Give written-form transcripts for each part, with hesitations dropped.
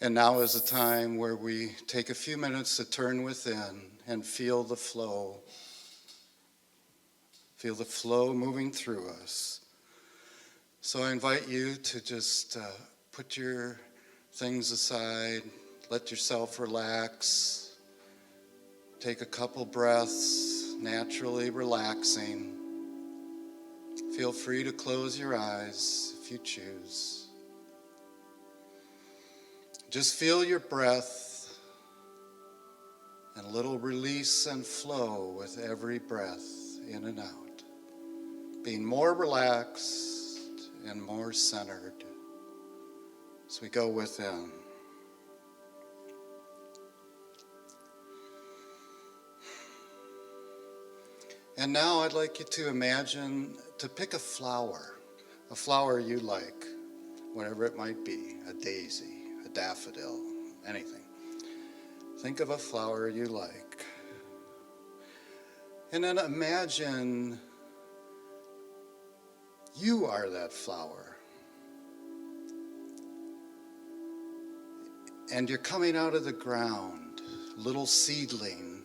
And now is a time where we take a few minutes to turn within and feel the flow. Feel the flow moving through us. So I invite you to just put your things aside, let yourself relax, take a couple breaths, naturally relaxing. Feel free to close your eyes if you choose. Just feel your breath and a little release and flow with every breath in and out. Being more relaxed and more centered as we go within. And now I'd like you to imagine to pick a flower you like, whatever it might be, a daisy, a daffodil, anything. Think of a flower you like. And then imagine you are that flower. And you're coming out of the ground, little seedling,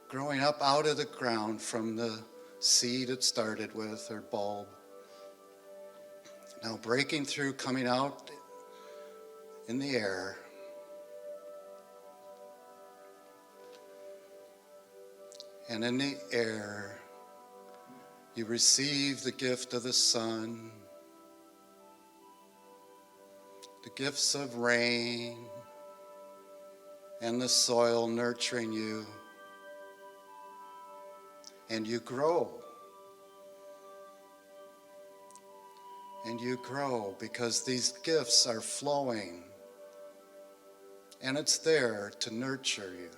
growing up out of the ground from the seed it started with, or bulb. Now breaking through, coming out in the air. And in the air, you receive the gift of the sun, the gifts of rain, and the soil nurturing you. And you grow. And you grow because these gifts are flowing. And it's there to nurture you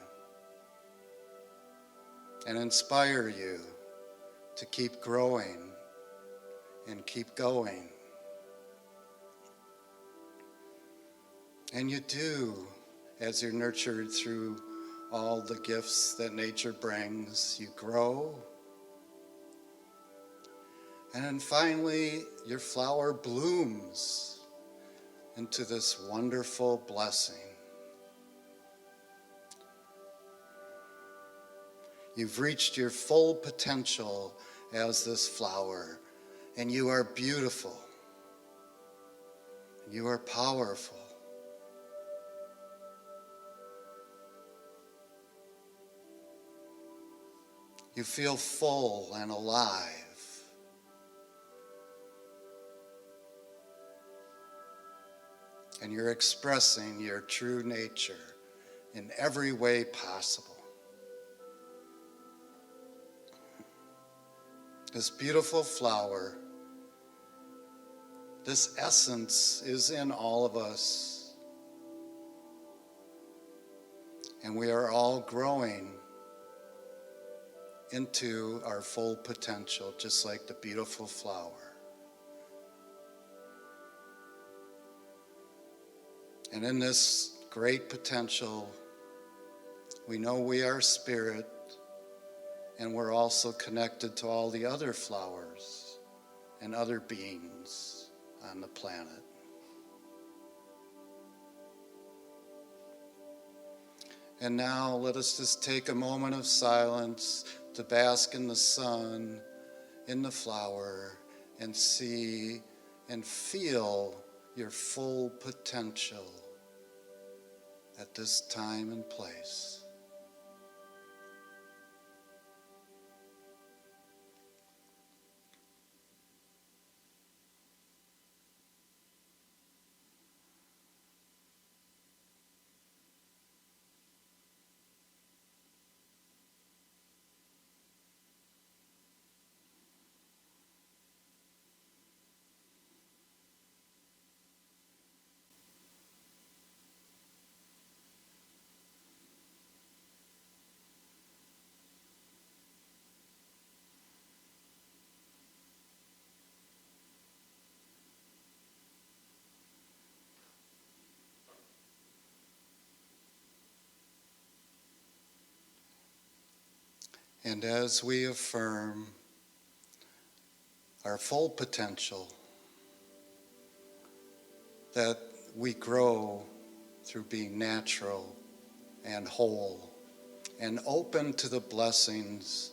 and inspire you to keep growing and keep going. And you do, as you're nurtured through all the gifts that nature brings, you grow. And then finally, your flower blooms into this wonderful blessing. You've reached your full potential as this flower, and you are beautiful. You are powerful. You feel full and alive. And you're expressing your true nature in every way possible. This beautiful flower, this essence is in all of us. And we are all growing into our full potential, just like the beautiful flower. And in this great potential, we know we are spirit, and we're also connected to all the other flowers and other beings on the planet. And now let us just take a moment of silence to bask in the sun, in the flower, and see and feel your full potential at this time and place. And as we affirm our full potential, that we grow through being natural and whole and open to the blessings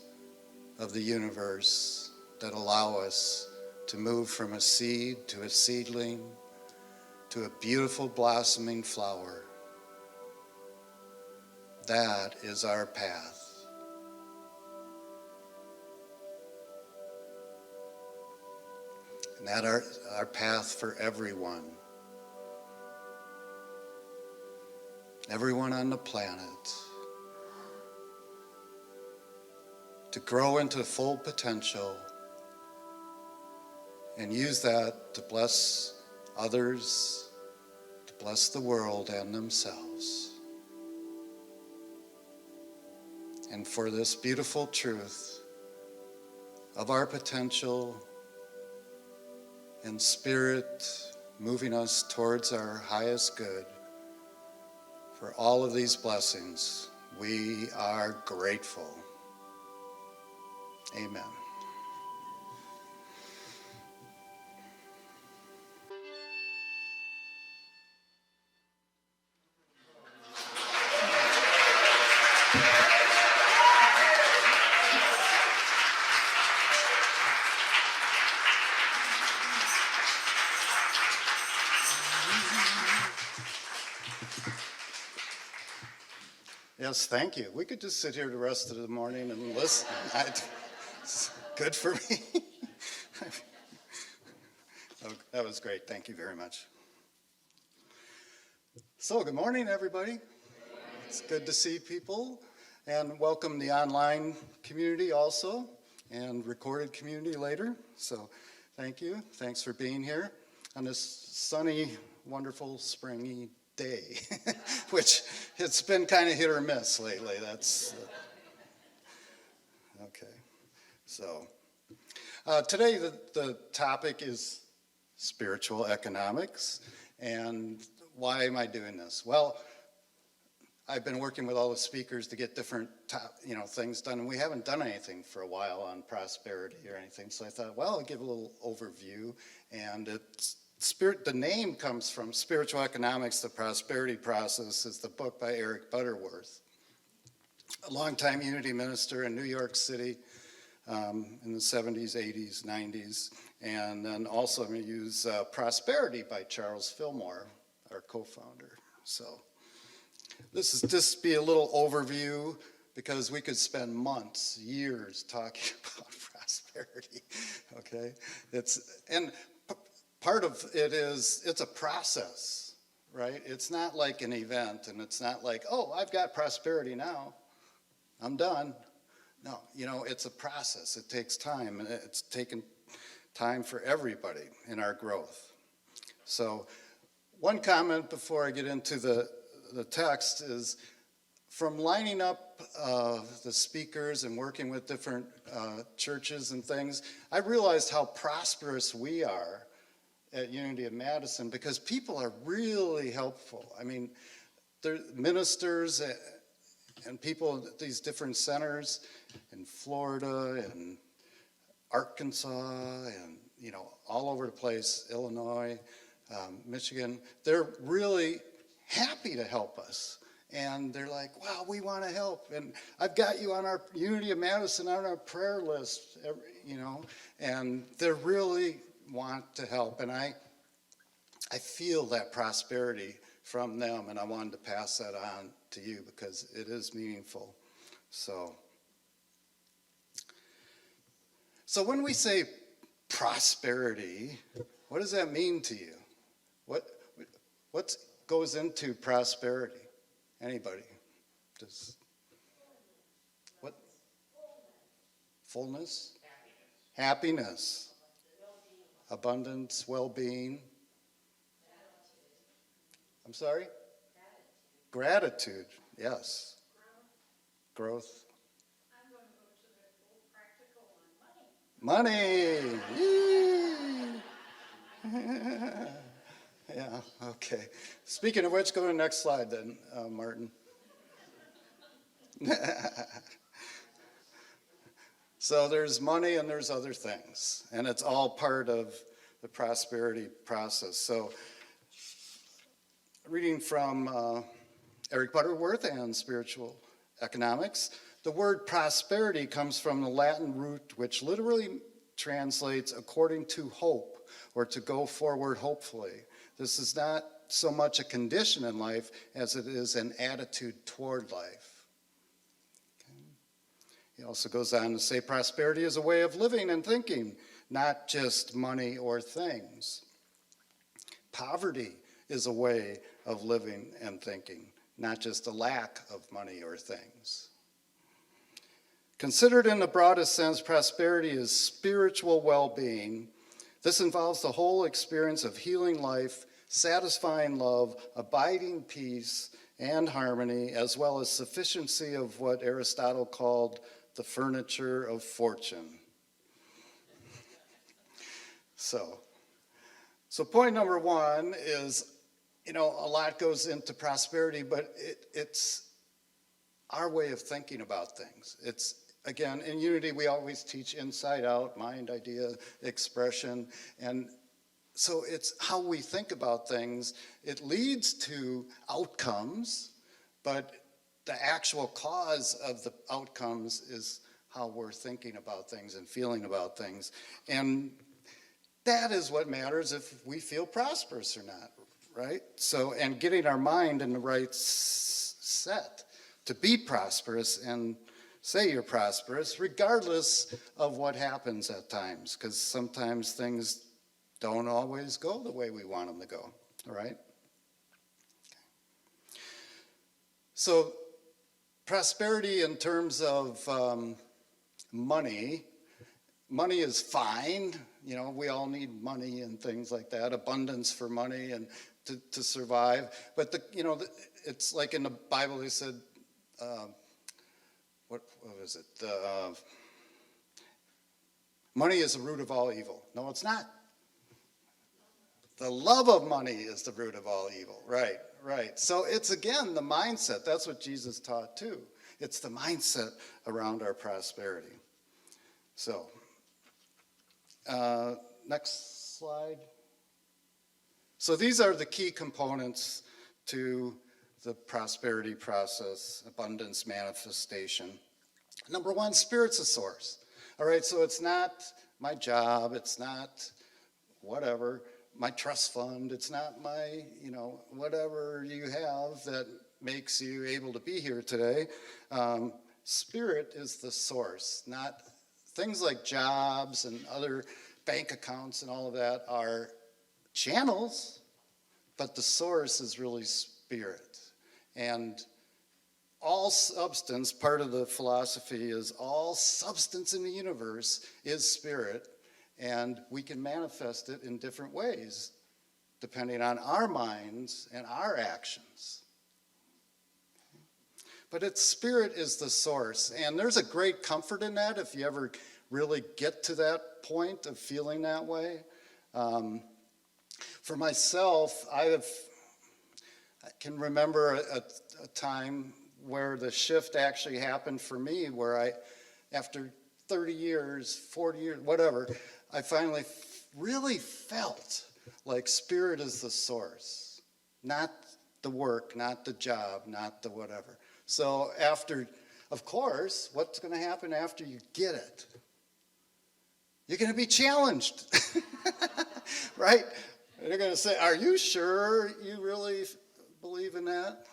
of the universe that allow us to move from a seed to a seedling to a beautiful blossoming flower. That is our path. And that our path for everyone. Everyone on the planet. To grow into full potential and use that to bless others, to bless the world and themselves. And for this beautiful truth of our potential and spirit moving us towards our highest good, for all of these blessings, we are grateful. Amen. Yes, thank you. We could just sit here the rest of the morning and listen. It's good for me. Oh, that was great. Thank you very much. So, good morning, everybody. It's good to see people, and welcome the online community also, and recorded community later. So, thank you. Thanks for being here on this sunny, wonderful, springy day, which it's been kind of hit or miss lately. That's okay. So today the topic is spiritual economics. And why am I doing this? Well, I've been working with all the speakers to get different things done, and we haven't done anything for a while on prosperity or anything. So I thought, well, I'll give a little overview. And the name comes from Spiritual Economics, the Prosperity Process. Is the book by Eric Butterworth, a longtime Unity minister in New York City in the 70s, 80s, 90s. And then also I'm going to use Prosperity by Charles Fillmore, our co-founder. So this is just be a little overview, because we could spend months, years talking about prosperity, okay? Part of it is, it's a process, right? It's not like an event, and it's not like, oh, I've got prosperity now, I'm done. No, it's a process. It takes time, and it's taken time for everybody in our growth. So one comment before I get into the text is, from lining up the speakers and working with different churches and things, I realized how prosperous we are at Unity of Madison, because people are really helpful. I mean, they're ministers and people at these different centers in Florida and Arkansas and all over the place, Illinois, Michigan. They're really happy to help us. And they're like, wow, we want to help. And I've got you on our Unity of Madison on our prayer list, and they really want to help. And I feel that prosperity from them, and I wanted to pass that on to you because it is meaningful. So when we say prosperity, what does that mean to you? What goes into prosperity? Anybody? Just what? Fullness? Happiness. Abundance, well-being. I'm sorry? Gratitude, yes. Growth. I'm going to go to the practical on money. Money! Yeah, okay. Speaking of which, go to the next slide then, Martin. So there's money and there's other things, and it's all part of the prosperity process. So reading from Eric Butterworth and Spiritual Economics. The word prosperity comes from the Latin root, which literally translates according to hope, or to go forward hopefully. This is not so much a condition in life as it is an attitude toward life. Okay. He also goes on to say prosperity is a way of living and thinking, not just money or things. Poverty is a way of living and thinking, not just a lack of money or things. Considered in the broadest sense, prosperity is spiritual well-being. This involves the whole experience of healing life, satisfying love, abiding peace and harmony, as well as sufficiency of what Aristotle called the furniture of fortune. So point number one is, a lot goes into prosperity, but it's our way of thinking about things. It's, again, in Unity, we always teach inside out, mind, idea, expression, and so it's how we think about things. It leads to outcomes, but the actual cause of the outcomes is how we're thinking about things and feeling about things. And that is what matters if we feel prosperous or not, right? So, and getting our mind in the right set to be prosperous and say you're prosperous, regardless of what happens at times, because sometimes things don't always go the way we want them to go, all right? Okay. So prosperity in terms of money is fine. We all need money and things like that, abundance for money and to survive. But it's like in the Bible they said, what was it? Money is the root of all evil. No, it's not. The love of money is the root of all evil. Right. So it's, again, the mindset. That's what Jesus taught too. It's the mindset around our prosperity. So, next slide. So these are the key components to the prosperity process, abundance manifestation. Number one, Spirit's a source. All right, so it's not my job, it's not whatever, my trust fund, it's not my, whatever you have that makes you able to be here today. Spirit is the source, not things like jobs and other bank accounts and all of that are channels, but the source is really Spirit. And all substance, part of the philosophy is all substance in the universe is Spirit, and we can manifest it in different ways depending on our minds and our actions. But Spirit is the source, and there's a great comfort in that if you ever really get to that point of feeling that way. For myself, I can remember a time where the shift actually happened for me, where after 30 years, 40 years, whatever, I finally really felt like Spirit is the source, not the work, not the job, not the whatever. So of course, what's going to happen after you get it? You're going to be challenged, right? They're going to say, are you sure you really believe in that?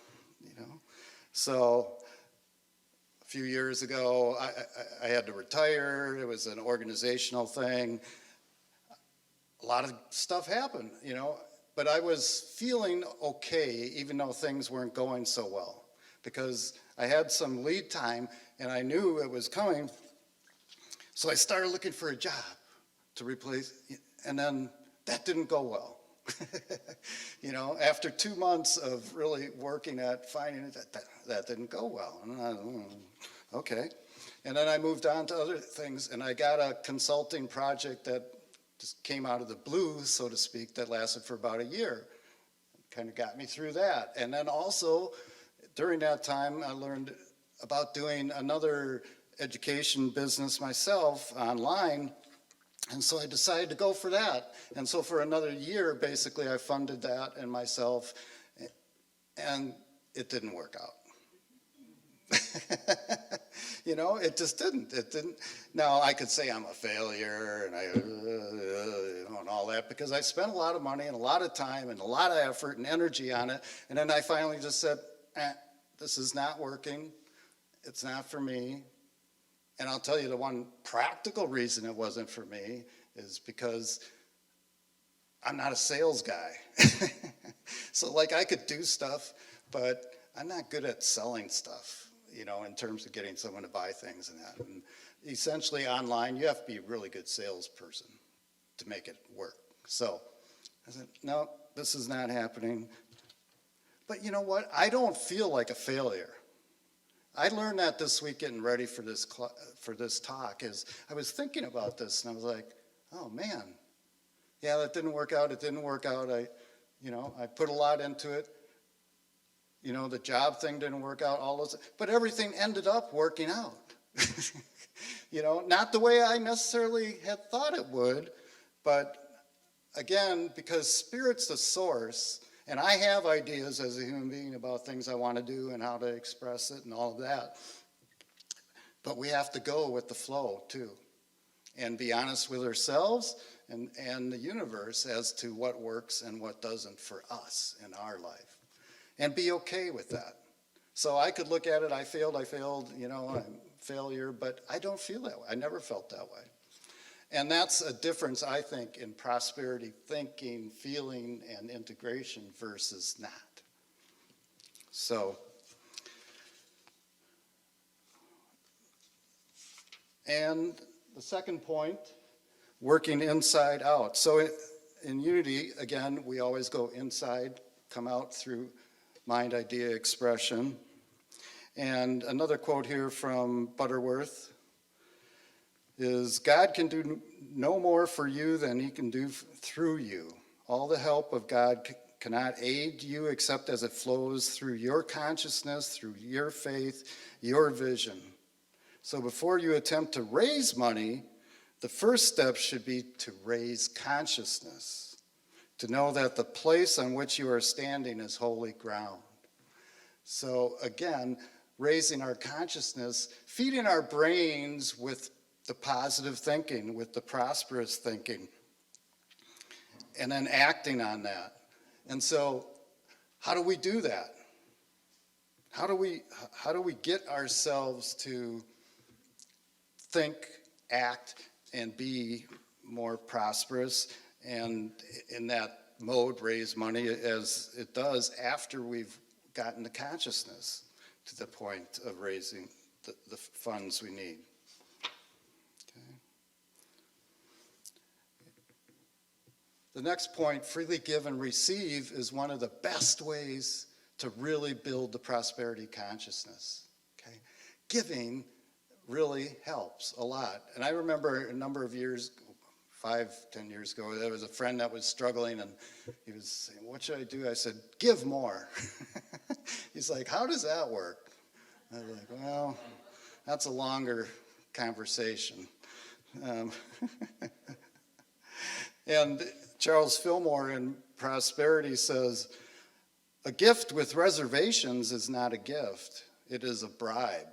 So a few years ago, I had to retire. It was an organizational thing. A lot of stuff happened, but I was feeling okay, even though things weren't going so well, because I had some lead time and I knew it was coming. So I started looking for a job to replace, and then that didn't go well. After 2 months of really working at finding it, that didn't go well. And okay. And then I moved on to other things, and I got a consulting project that just came out of the blue, so to speak, that lasted for about a year. Kind of got me through that. And then also, during that time, I learned about doing another education business myself online. And so I decided to go for that. And so for another year, basically, I funded that and myself. And it didn't work out. You know, it just didn't. It didn't. Now, I could say I'm a failure and and all that, because I spent a lot of money and a lot of time and a lot of effort and energy on it. And then I finally just said, this is not working. It's not for me. And I'll tell you, the one practical reason it wasn't for me is because I'm not a sales guy. So like, I could do stuff, but I'm not good at selling stuff, you know, in terms of getting someone to buy things and that. And essentially online, you have to be a really good salesperson to make it work. So I said, no, this is not happening. But you know what? I don't feel like a failure. I learned that this week getting ready for this talk. Is I was thinking about this and I was like, oh man, yeah, that didn't work out. It didn't work out. I put a lot into it. You know, the job thing didn't work out, all those, but everything ended up working out. You know, not the way I necessarily had thought it would, but again, because Spirit's the source, and I have ideas as a human being about things I want to do and how to express it and all of that. But we have to go with the flow too, and be honest with ourselves and the universe as to what works and what doesn't for us in our life. And be okay with that. So I could look at it, I failed, you know, I'm a failure, but I don't feel that way. I never felt that way. And that's a difference, I think, in prosperity thinking, feeling, and integration versus not. So, and the second point, working inside out. So in unity, again, we always go inside, come out through mind, idea, expression. And another quote here from Butterworth is, God can do no more for you than he can do through you. All the help of God cannot aid you except as it flows through your consciousness, through your faith, your vision. So before you attempt to raise money, the first step should be to raise consciousness, to know that the place on which you are standing is holy ground. So again, raising our consciousness, feeding our brains with the positive thinking, with the prosperous thinking, and then acting on that. And so how do we do that? How do we get ourselves to think, act, and be more prosperous, and in that mode raise money as it does after we've gotten the consciousness to the point of raising the funds we need? Okay. The next point, freely give and receive, is one of the best ways to really build the prosperity consciousness. Okay? Giving really helps a lot. And I remember a number of years, 5-10 years ago, there was a friend that was struggling, and he was saying, what should I do? I said, give more. He's like, how does that work? I was like, well, that's a longer conversation. And Charles Fillmore in Prosperity says, a gift with reservations is not a gift, it is a bribe.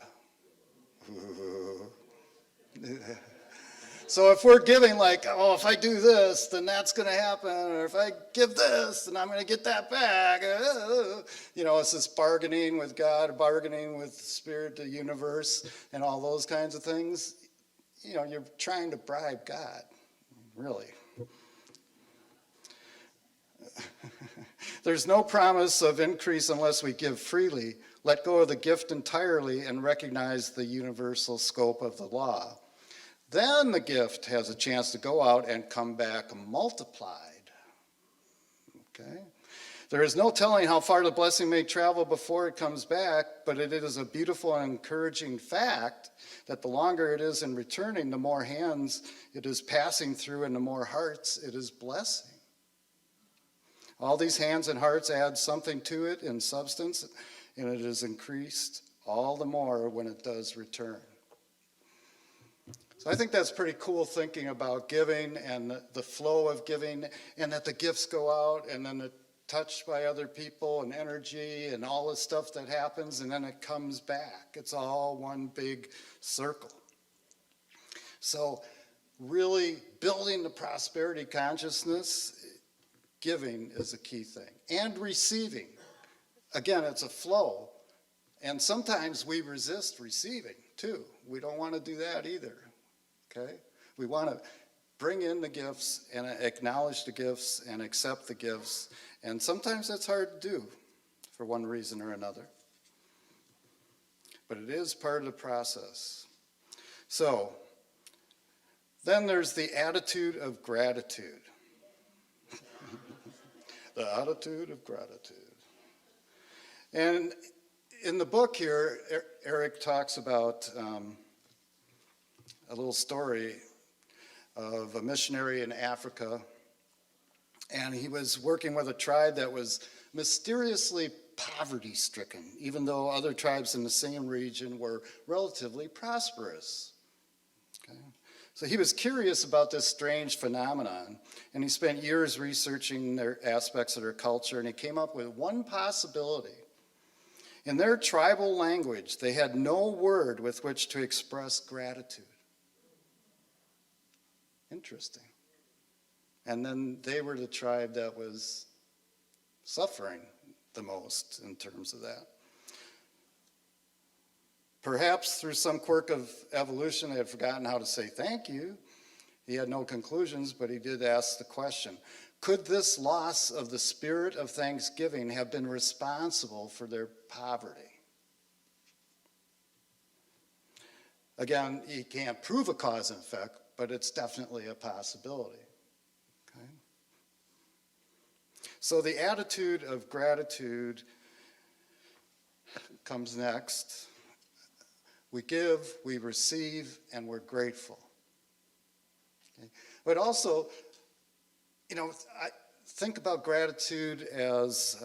So if we're giving like, oh, if I do this, then that's going to happen, or if I give this, then I'm going to get that back. You know, it's this bargaining with God, bargaining with Spirit, the universe, and all those kinds of things. You know, you're trying to bribe God, really. There's no promise of increase unless we give freely, let go of the gift entirely, and recognize the universal scope of the law. Then the gift has a chance to go out and come back multiplied. Okay? There is no telling how far the blessing may travel before it comes back, but it is a beautiful and encouraging fact that the longer it is in returning, the more hands it is passing through and the more hearts it is blessing. All these hands and hearts add something to it in substance, and it is increased all the more when it does return. So I think that's pretty cool, thinking about giving and the flow of giving, and that the gifts go out and then it touched by other people and energy and all the stuff that happens, and then it comes back. It's all one big circle. So really building the prosperity consciousness, giving is a key thing. And receiving. Again, it's a flow. And sometimes we resist receiving too. We don't want to do that either. Okay? We want to bring in the gifts and acknowledge the gifts and accept the gifts. And sometimes that's hard to do for one reason or another. But it is part of the process. So, then there's the attitude of gratitude. The attitude of gratitude. And in the book here, Eric talks about a little story of a missionary in Africa, and he was working with a tribe that was mysteriously poverty-stricken, even though other tribes in the same region were relatively prosperous. Okay? So he was curious about this strange phenomenon, and he spent years researching their aspects of their culture, and he came up with one possibility. In their tribal language, they had no word with which to express gratitude. Interesting. And then they were the tribe that was suffering the most in terms of that. Perhaps through some quirk of evolution, they had forgotten how to say thank you. He had no conclusions, but he did ask the question, could this loss of the spirit of thanksgiving have been responsible for their poverty? Again, he can't prove a cause and effect, but it's definitely a possibility. Okay? So the attitude of gratitude comes next. We give, we receive, and we're grateful. Okay? But also, you know, I think about gratitude as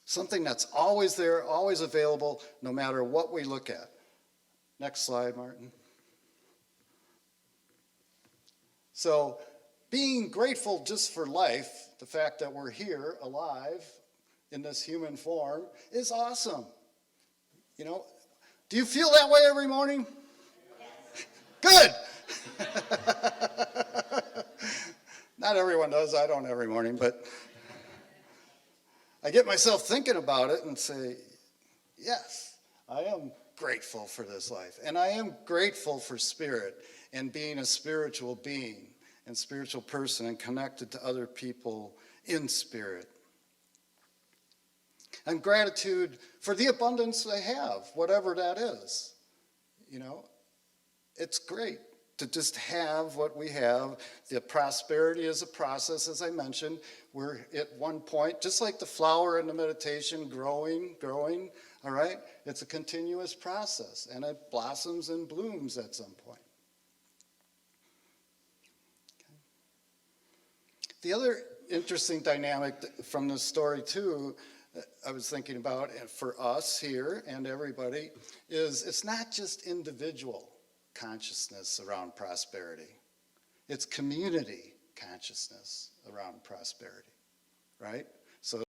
something that's always there, always available, no matter what we look at. Next slide, Martin. So, being grateful just for life, the fact that we're here, alive, in this human form, is awesome. You know, do you feel that way every morning? Yes. Good! Not everyone does, I don't every morning, but I get myself thinking about it and say, yes, I am grateful for this life. And I am grateful for spirit and being a spiritual being and spiritual person and connected to other people in spirit. And gratitude for the abundance I have, whatever that is. You know, it's great to just have what we have. The prosperity is a process, as I mentioned. We're at one point, just like the flower in the meditation, growing, all right? It's a continuous process, and it blossoms and blooms at some point. Okay. The other interesting dynamic from this story, too, I was thinking about for us here and everybody, is it's not just individual consciousness around prosperity. It's community consciousness around prosperity, right? So